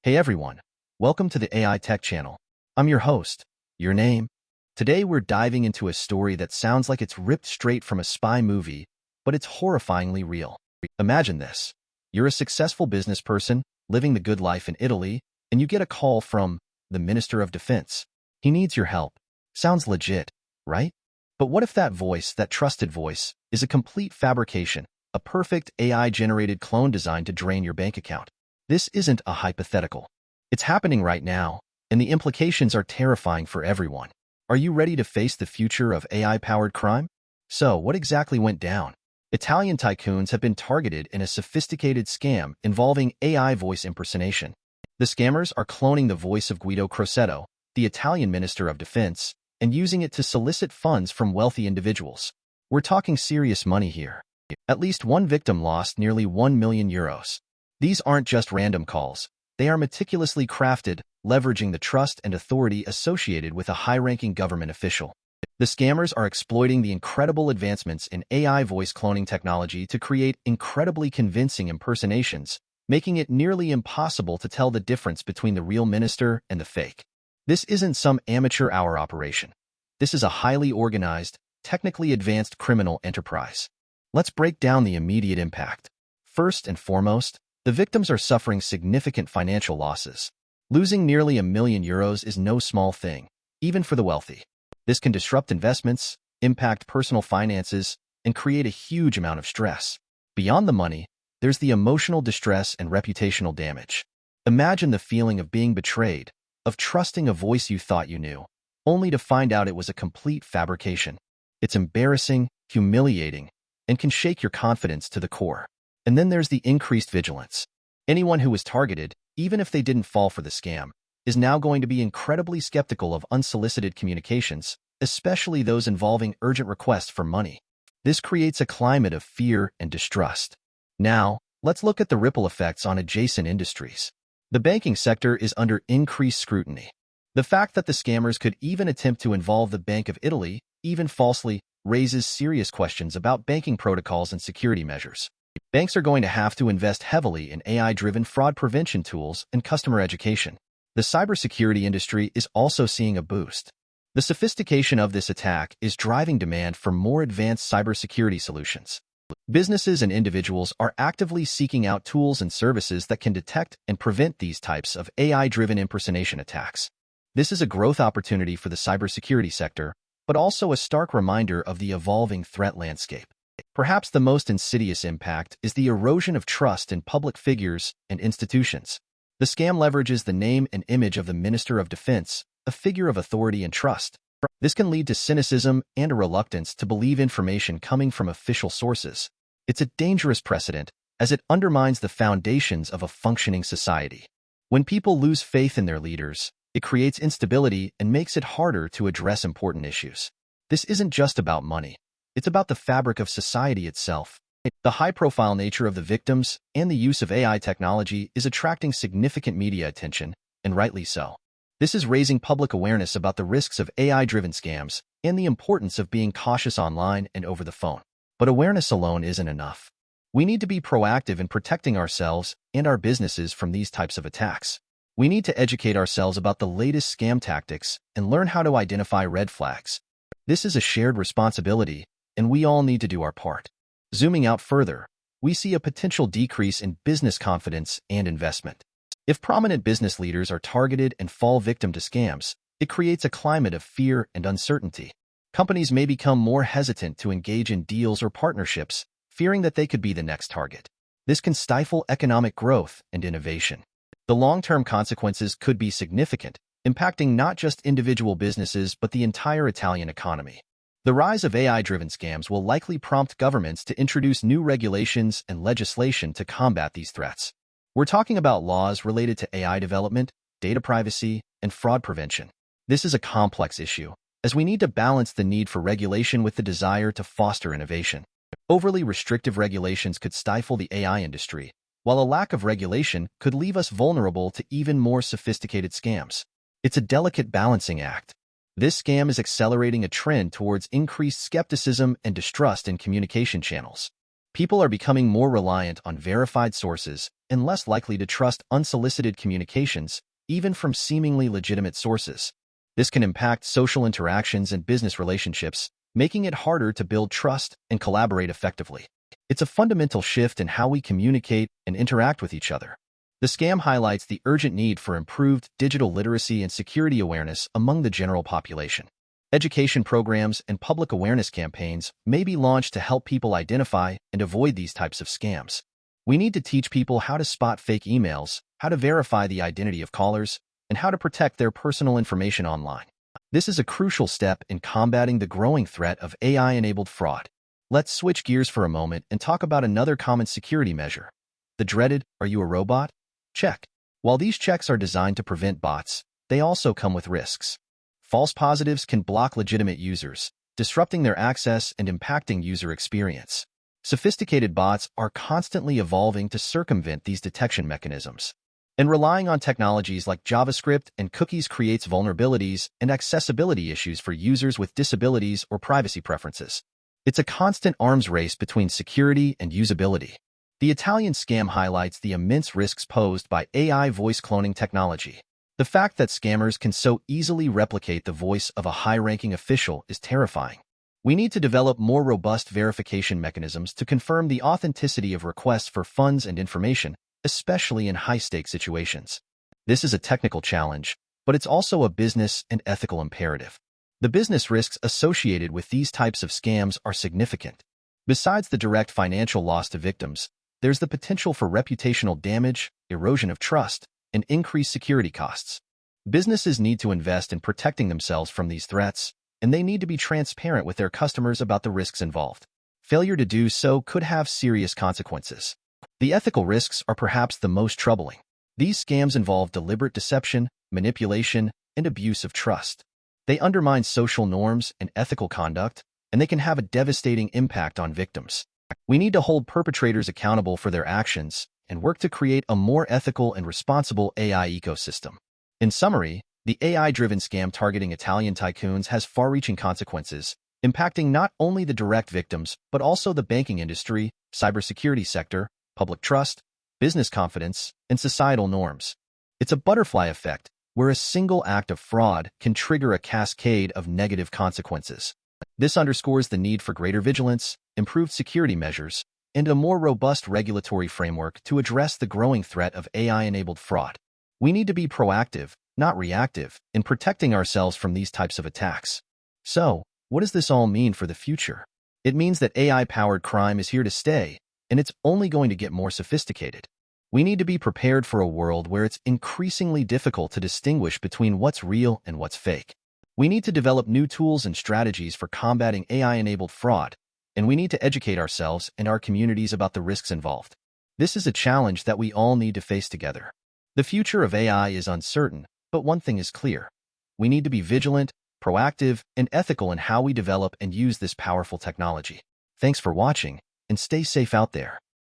Hey everyone, welcome to the AI Tech channel. I'm your host. Your name? Today we're diving into a story that sounds like it's ripped straight from a spy movie, but it's horrifyingly real. Imagine this. You're a successful business person, living the good life in Italy, and you get a call from the Minister of Defense. He needs your help. Sounds legit, right? But what if that voice, that trusted voice, is a complete fabrication, a perfect AI-generated clone designed to drain your bank account? This isn't a hypothetical. It's happening right now, and the implications are terrifying for everyone. Are you ready to face the future of AI-powered crime? So, what exactly went down? Italian tycoons have been targeted in a sophisticated scam involving AI voice impersonation. The scammers are cloning the voice of Guido Crosetto, the Italian Minister of Defense, and using it to solicit funds from wealthy individuals. We're talking serious money here. At least one victim lost nearly €1 million. These aren't just random calls. They are meticulously crafted, leveraging the trust and authority associated with a high-ranking government official. The scammers are exploiting the incredible advancements in AI voice cloning technology to create incredibly convincing impersonations, making it nearly impossible to tell the difference between the real minister and the fake. This isn't some amateur hour operation. This is a highly organized, technically advanced criminal enterprise. Let's break down the immediate impact. First and foremost, the victims are suffering significant financial losses. Losing nearly €1 million is no small thing, even for the wealthy. This can disrupt investments, impact personal finances, and create a huge amount of stress. Beyond the money, there's the emotional distress and reputational damage. Imagine the feeling of being betrayed, of trusting a voice you thought you knew, only to find out it was a complete fabrication. It's embarrassing, humiliating, and can shake your confidence to the core. And then there's the increased vigilance. Anyone who was targeted, even if they didn't fall for the scam, is now going to be incredibly skeptical of unsolicited communications, especially those involving urgent requests for money. This creates a climate of fear and distrust. Now, let's look at the ripple effects on adjacent industries. The banking sector is under increased scrutiny. The fact that the scammers could even attempt to involve the Bank of Italy, even falsely, raises serious questions about banking protocols and security measures. Banks are going to have to invest heavily in AI-driven fraud prevention tools and customer education. The cybersecurity industry is also seeing a boost. The sophistication of this attack is driving demand for more advanced cybersecurity solutions. Businesses and individuals are actively seeking out tools and services that can detect and prevent these types of AI-driven impersonation attacks. This is a growth opportunity for the cybersecurity sector, but also a stark reminder of the evolving threat landscape. Perhaps the most insidious impact is the erosion of trust in public figures and institutions. The scam leverages the name and image of the Minister of Defense, a figure of authority and trust. This can lead to cynicism and a reluctance to believe information coming from official sources. It's a dangerous precedent, as it undermines the foundations of a functioning society. When people lose faith in their leaders, it creates instability and makes it harder to address important issues. This isn't just about money. It's about the fabric of society itself. The high-profile nature of the victims and the use of AI technology is attracting significant media attention, and rightly so. This is raising public awareness about the risks of AI-driven scams and the importance of being cautious online and over the phone. But awareness alone isn't enough. We need to be proactive in protecting ourselves and our businesses from these types of attacks. We need to educate ourselves about the latest scam tactics and learn how to identify red flags. This is a shared responsibility, and we all need to do our part. Zooming out further, we see a potential decrease in business confidence and investment. If prominent business leaders are targeted and fall victim to scams, it creates a climate of fear and uncertainty. Companies may become more hesitant to engage in deals or partnerships, fearing that they could be the next target. This can stifle economic growth and innovation. The long-term consequences could be significant, impacting not just individual businesses but the entire Italian economy. The rise of AI-driven scams will likely prompt governments to introduce new regulations and legislation to combat these threats. We're talking about laws related to AI development, data privacy, and fraud prevention. This is a complex issue, as we need to balance the need for regulation with the desire to foster innovation. Overly restrictive regulations could stifle the AI industry, while a lack of regulation could leave us vulnerable to even more sophisticated scams. It's a delicate balancing act. This scam is accelerating a trend towards increased skepticism and distrust in communication channels. People are becoming more reliant on verified sources and less likely to trust unsolicited communications, even from seemingly legitimate sources. This can impact social interactions and business relationships, making it harder to build trust and collaborate effectively. It's a fundamental shift in how we communicate and interact with each other. The scam highlights the urgent need for improved digital literacy and security awareness among the general population. Education programs and public awareness campaigns may be launched to help people identify and avoid these types of scams. We need to teach people how to spot fake emails, how to verify the identity of callers, and how to protect their personal information online. This is a crucial step in combating the growing threat of AI-enabled fraud. Let's switch gears for a moment and talk about another common security measure. The dreaded, "Are you a robot?" check. While these checks are designed to prevent bots, they also come with risks. False positives can block legitimate users, disrupting their access and impacting user experience. Sophisticated bots are constantly evolving to circumvent these detection mechanisms. And relying on technologies like JavaScript and cookies creates vulnerabilities and accessibility issues for users with disabilities or privacy preferences. It's a constant arms race between security and usability. The Italian scam highlights the immense risks posed by AI voice cloning technology. The fact that scammers can so easily replicate the voice of a high-ranking official is terrifying. We need to develop more robust verification mechanisms to confirm the authenticity of requests for funds and information, especially in high-stakes situations. This is a technical challenge, but it's also a business and ethical imperative. The business risks associated with these types of scams are significant. Besides the direct financial loss to victims, there's the potential for reputational damage, erosion of trust, and increased security costs. Businesses need to invest in protecting themselves from these threats, and they need to be transparent with their customers about the risks involved. Failure to do so could have serious consequences. The ethical risks are perhaps the most troubling. These scams involve deliberate deception, manipulation, and abuse of trust. They undermine social norms and ethical conduct, and they can have a devastating impact on victims. We need to hold perpetrators accountable for their actions and work to create a more ethical and responsible AI ecosystem. In summary, the AI-driven scam targeting Italian tycoons has far-reaching consequences, impacting not only the direct victims, but also the banking industry, cybersecurity sector, public trust, business confidence, and societal norms. It's a butterfly effect, where a single act of fraud can trigger a cascade of negative consequences. This underscores the need for greater vigilance, improved security measures, and a more robust regulatory framework to address the growing threat of AI-enabled fraud. We need to be proactive, not reactive, in protecting ourselves from these types of attacks. So, what does this all mean for the future? It means that AI-powered crime is here to stay, and it's only going to get more sophisticated. We need to be prepared for a world where it's increasingly difficult to distinguish between what's real and what's fake. We need to develop new tools and strategies for combating AI-enabled fraud, and we need to educate ourselves and our communities about the risks involved. This is a challenge that we all need to face together. The future of AI is uncertain, but one thing is clear. We need to be vigilant, proactive, and ethical in how we develop and use this powerful technology. Thanks for watching, and stay safe out there.